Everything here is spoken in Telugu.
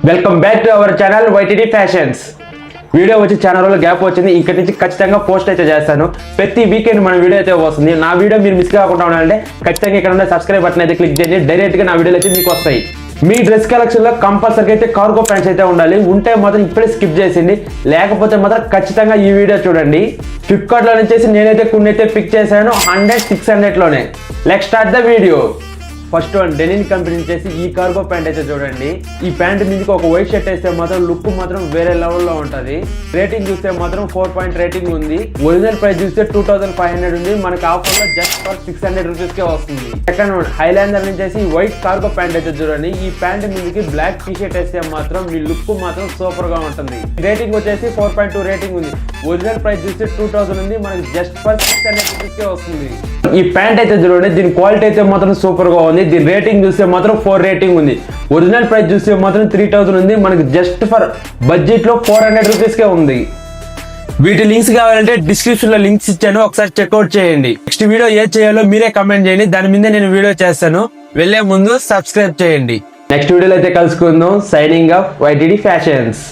Welcome back to our channel YTD fashions. Video వచ్చి చాలా రోజులు గ్యాప్ వచ్చింది. ఇక్కడ నుంచి ఖచ్చితంగా పోస్ట్ అయితే చేస్తాను. ప్రతి వీకెండ్ మన వీడియో అయితే వస్తుంది. నా వీడియో మీరు మిస్ కాకుండా ఉండాలంటే ఖచ్చితంగా ఇక్కడ ఉన్న సబ్స్క్రైబ్ బటన్ అయితే క్లిక్ చేయండి. డైరెక్ట్గా నా వీడియోలు అయితే మీకు వస్తాయి. మీ డ్రెస్ కలెక్షన్లో కంపల్సరీ అయితే కార్గో ప్యాంట్స్ అయితే ఉండాలి. ఉంటే మాత్రం ఇప్పుడే స్కిప్ చేసింది, లేకపోతే మాత్రం ఖచ్చితంగా ఈ వీడియో చూడండి. ఫ్లిప్కార్ట్లో నుంచి నేనైతే కొన్ని అయితే పిక్ చేశాను 100-600లోనే. Let's start the video. First one denim company వచ్చేసి ఈ కార్గో ప్యాంట్ అయితే చూడండి. ఈ ప్యాంట్ మీదకి ఒక వైట్ షర్ట్ వేస్తే మాత్రం లుక్ మాత్రం వేరే లెవెల్లో ఉంటుంది. రేటింగ్ చూస్తే మాత్రం 4 రేటింగ్ ఉంది. ఒరిజినల్ ప్రైస్ చూస్తే 2500 ఉంది. మనకి ఆఫర్ లో జస్ట్ ఫర్ 600 రూపీస్ కే వస్తుంది. సెకండ్ వన్ హైలాండర్ నుంచి వైట్ కార్గో ప్యాంట్ అయితే చూడండి. ఈ ప్యాంట్ మీదకి బ్లాక్ టీ షర్ట్ వేస్తే మాత్రం మీ లుక్ మాత్రం సూపర్ గా ఉంటుంది. రేటింగ్ వచ్చేసి 4.2 రేటింగ్ ఉంది. ఒరిజినల్ ప్రైస్ చూస్తే 2000 ఉంది. మనకి జస్ట్ ఫర్ 600 రూపీస్ కే వస్తుంది. ఈ ప్యాంట్ అయితే చూడండి, దీని క్వాలిటీ అయితే మాత్రం సూపర్ గా ఉంది. దీని రేటింగ్ చూస్తే మాత్రం 4 రేటింగ్ ఉంది. ఒరిజినల్ ప్రైస్ చూస్తే మాత్రం 3000 ఉంది. మనకి జస్ట్ ఫర్ బడ్జెట్ లో 400 రూపీస్ కే ఉంది. వీటి లింక్స్ కావాలంటే డిస్క్రిప్షన్ లో లింక్స్ ఇచ్చాను, ఒకసారి చెక్అవుట్ చేయండి. నెక్స్ట్ వీడియో ఏం చేయాలో మీరే కమెంట్ చేయండి, దాని మీద నేను వీడియో చేస్తాను. వెళ్లే ముందు సబ్స్క్రైబ్ చేయండి. నెక్స్ట్ వీడియోలో అయితే కలుసుకుందాం. Signing off YTD fashions.